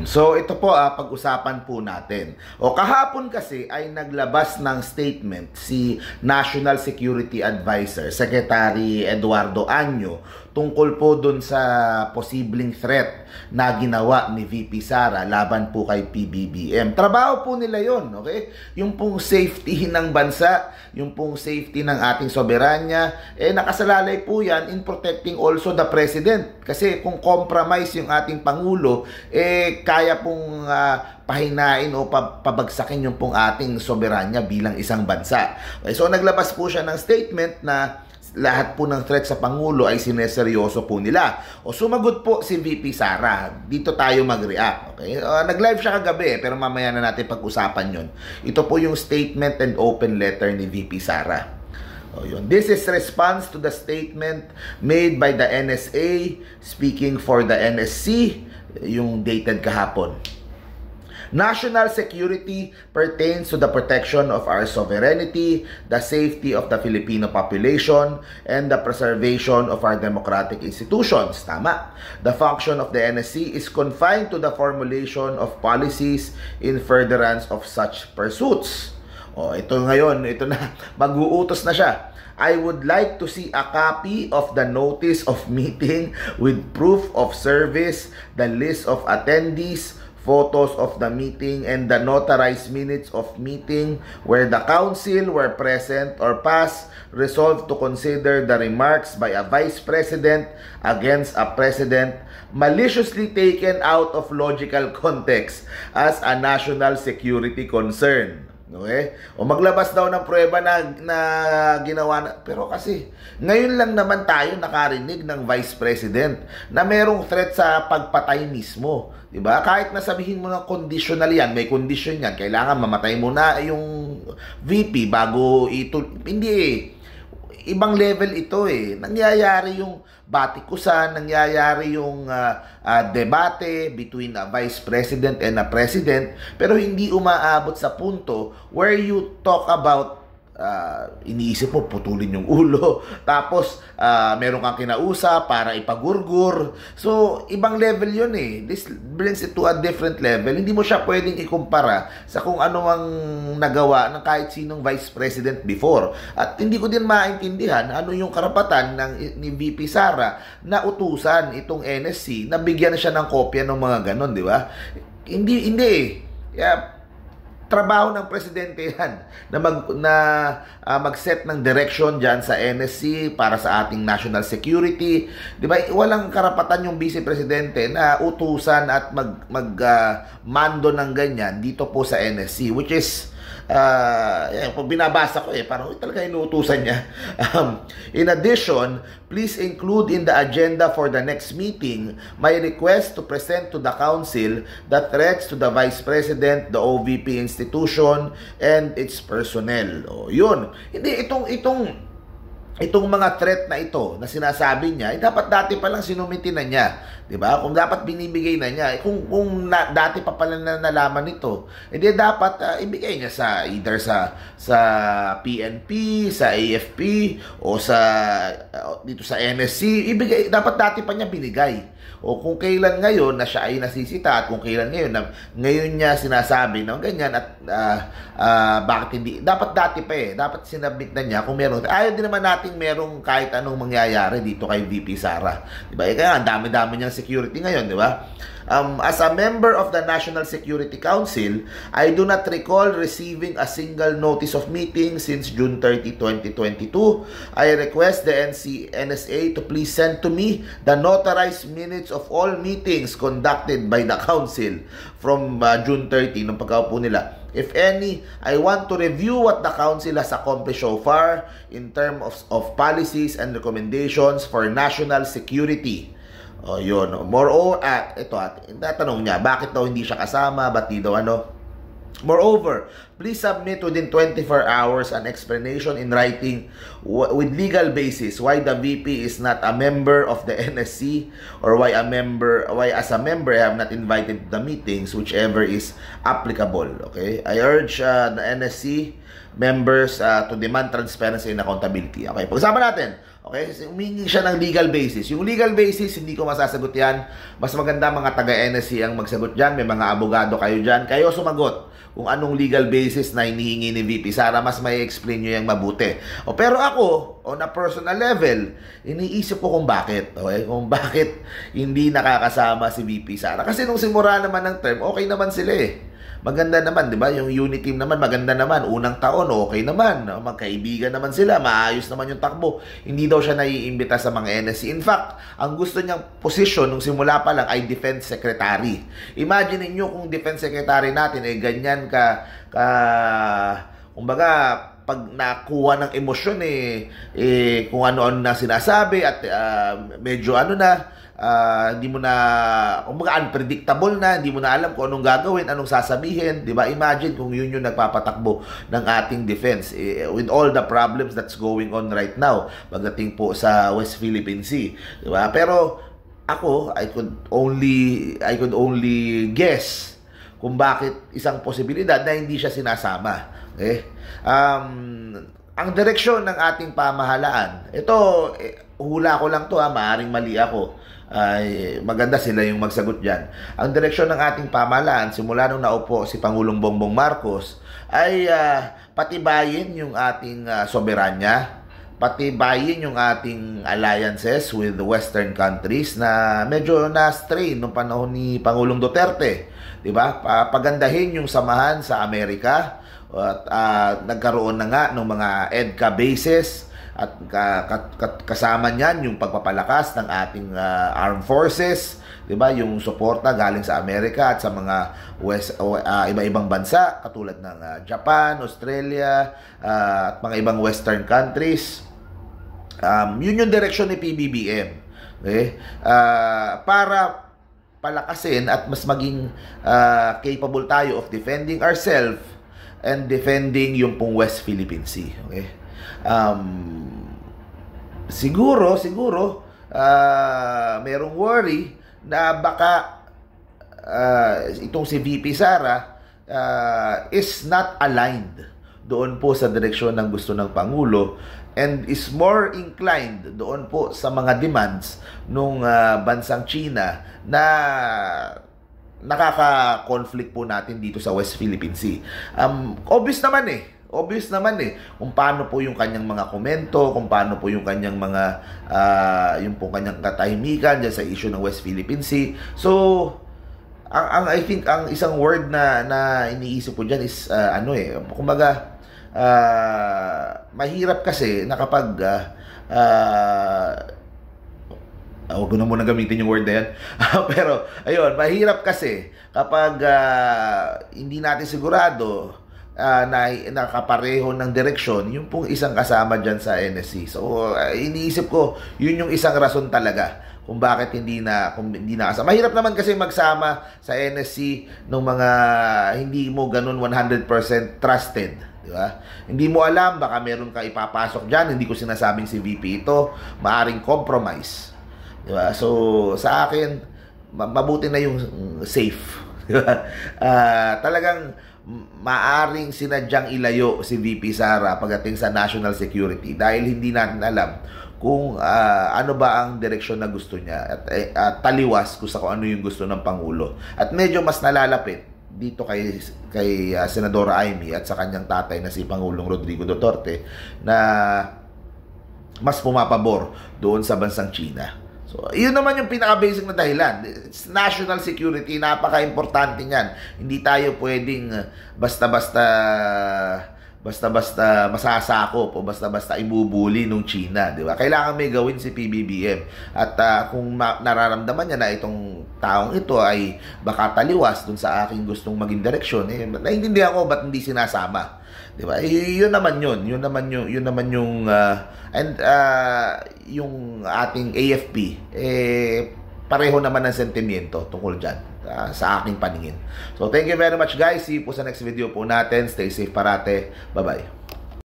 So ito po pag-usapan po natin. Kahapon kasi ay naglabas ng statement si National Security Advisor, Secretary Eduardo Año, tungkol po dun sa posibleng threat na ginawa ni VP Sara laban po kay PBBM. Trabaho po nila yon, okay? Yung pong safety ng bansa, yung pong safety ng ating soberanya, nakasalalay po yan in protecting also the President. Kasi kung compromise yung ating Pangulo, kaya pong pahinain o pabagsakin yung pong ating soberanya bilang isang bansa. Okay, so naglabas po siya ng statement na lahat po ng threat sa Pangulo ay sineseryoso po nila. Sumagot po si VP Sara. Dito tayo mag-react. Okay? Nag-live siya kagabi, pero mamaya na natin pag-usapan yun. Ito po yung statement and open letter ni VP Sara. Yun. This is response to the statement made by the NSA speaking for the NSC, yung dated kahapon. National security pertains to the protection of our sovereignty, the safety of the Filipino population, and the preservation of our democratic institutions. Tama. The function of the NSC is confined to the formulation of policies in furtherance of such pursuits. Ito ngayon, ito na, mag-uutos na siya. I would like to see a copy of the notice of meeting with proof of service, the list of attendees, photos of the meeting, and the notarized minutes of meeting where the council were present or past resolved to consider the remarks by a vice president against a president maliciously taken out of logical context as a national security concern. Okay? Maglabas daw ng prueba na ginawa na. Pero kasi, ngayon lang naman tayo nakarinig ng Vice President na merong threat sa pagpatay mismo. Diba? Kahit nasabihin mo ng conditional yan, may condition yan, kailangan mamatay mo na yung VP bago ito. Hindi ibang level ito Nangyayari yung batikusan, nangyayari yung debate between a vice president and a president, pero hindi umaabot sa punto where you talk about iniisip mo, putulin yung ulo, tapos meron kang kinausap para ipagurgur. So, ibang level yun This brings it to a different level. Hindi mo siya pwedeng ikumpara sa kung ano ang nagawa ng kahit sinong vice president before. At hindi ko din maintindihan ano yung karapatan ni VP Sara na utusan itong NSC na bigyan siya ng kopya ng mga ganon, di ba? Hindi. Trabaho ng presidente yan na mag-set ng direction dyan sa NSC para sa ating national security. Di ba? Walang karapatan yung vice presidente na utusan at mando ng ganyan dito po sa NSC, which is binabasa ko parang talaga inuutusan niya. In addition, please include in the agenda for the next meeting my request to present to the council the threats to the vice president, the OVP institution, and its personnel. Yun. Hindi itong mga threat na ito na sinasabi niya, dapat dati pa lang sinumiti na niya. Diba? Kung dapat binibigay na niya, kung dati pa pala na nalaman ito, dapat ibigay niya either sa PNP, sa AFP, o dito sa NSC, dapat dati pa niya binigay. O kung kailan ngayon na siya ay nasisita at kung kailan ngayon niya sinasabi ng ganyan at bakit hindi, dapat dati pa dapat sinabit na niya kung meron. Ayaw din naman nating merong kahit anong mangyayari dito kay VP Sara. Diba? Kaya ang dami-dami niyang security ngayon, di ba? As a member of the National Security Council, I do not recall receiving a single notice of meeting since June 30, 2022. I request the NSA to please send to me the notarized minutes of all meetings conducted by the Council from June 30, nung pagkaupo nila. If any, I want to review what the Council has accomplished so far in terms of policies and recommendations for national security. Yun. Moreover, tatanong niya, bakit daw hindi siya kasama? Ba't di daw Moreover, please submit within 24 hours an explanation in writing with legal basis why the VP is not a member of the NSC or why as a member I have not invited the meetings, whichever is applicable. Okay? I urge the NSC members to demand transparency and accountability. Okay, pag-usapan natin. Okay? Humingi siya ng legal basis. Yung legal basis, hindi ko masasagot yan. Mas maganda mga taga-NSC ang magsagot dyan. May mga abogado kayo dyan. Kayo sumagot kung anong legal basis na hinihingi ni VP Sara. Mas may explain nyo yung mabuti. Pero ako, on a personal level, iniisip ko kung bakit. Okay? Kung bakit hindi nakakasama si VP Sara. Kasi nung simula naman ng term, okay naman sila eh. Maganda naman, di ba? Yung unit team naman, maganda naman. Unang taon, okay naman. Magkaibigan naman sila. Maayos naman yung takbo. Hindi daw siya naiimbita sa mga NSC. In fact, ang gusto niyang posisyon nung simula pa lang ay Defense Secretary. Imagine niyo kung Defense Secretary natin ay ganyan kumbaga, pag nakuha ng emosyon kung ano-ano na sinasabi at medyo hindi mo na, kumbaga unpredictable na, hindi mo na alam kung anong gagawin, anong sasabihin, di ba? Imagine kung yun yung nagpapatakbo ng ating defense with all the problems that's going on right now pagdating po sa West Philippine Sea, di ba? Pero ako, I could only guess kung bakit isang posibilidad na hindi siya sinasama. Okay? Ang direksyon ng ating pamahalaan, ito, hula ko lang to, maaring mali ako. Maganda sila yung magsagot dyan. Ang direksyon ng ating pamahalaan, simula nung naupo si Pangulong Bongbong Marcos, ay patibayin yung ating soberanya, patibayin yung ating alliances with the Western countries na medyo na-strain nung panahon ni Pangulong Duterte. Diba? Pagandahin yung samahan sa Amerika at nagkaroon na nga ng mga EDCA bases at kasama niyan yung pagpapalakas ng ating armed forces, 'di ba? Yung suporta galing sa Amerika at sa mga iba-ibang bansa katulad ng Japan, Australia, at mga ibang western countries. Yun yung direksyon ni PBBM. Okay? Para palakasin at mas maging capable tayo of defending ourselves and defending yung pong West Philippine Sea. Okay? Siguro merong worry na baka itong si VP Sara is not aligned doon po sa direksyon ng gusto ng Pangulo and is more inclined doon po sa mga demands nung bansang China na nakaka-conflict po natin dito sa West Philippine Sea. Obvious naman kung paano po yung kanyang mga komento, kung paano po yung kanyang mga yung po kanyang katahimikan dyan sa issue ng West Philippine Sea. So I think ang isang word na iniisip ko dyan is kumbaga mahirap kasi na kapag huwag ko na muna gamitin yung word na yan. Pero, ayun, mahirap kasi kapag hindi natin sigurado na nakapareho ng direksyon, yung pong isang kasama dyan sa NSC. So, iniisip ko, yun yung isang rason talaga kung bakit hindi na kasama. Mahirap naman kasi magsama sa NSC ng mga hindi mo ganun 100% trusted. Di ba? Hindi mo alam, baka meron ka ipapasok dyan. Hindi ko sinasabing si VP ito, maaring compromise. Diba? So, sa akin, mabuti na yung safe. Diba? Talagang maaring sinadyang ilayo si VP Sara pagdating sa national security dahil hindi natin alam kung ano ba ang direksyon na gusto niya at taliwas kung ano yung gusto ng Pangulo. At medyo mas nalalapit dito kay Senadora Amy at sa kanyang tatay na si Pangulong Rodrigo Duterte na mas pumapabor doon sa bansang China. So, yun naman yung pinaka-basic na dahilan. It's national security, napaka-importante niyan. Hindi tayo pwedeng basta-basta masasakop o basta-basta ibubuli nung China, di ba? Kailangan may gawin si PBBM. At kung nararamdaman niya na itong taong ito ay baka taliwas dun sa aking gustong maging direksyon, naiintindihan ko ba't hindi sinasama. Di ba? Yun naman yung ating AFP pareho naman ng sentimiento tungkol dyan sa aking paningin. So thank you very much guys. See you po sa next video po natin. Stay safe parate. Bye bye.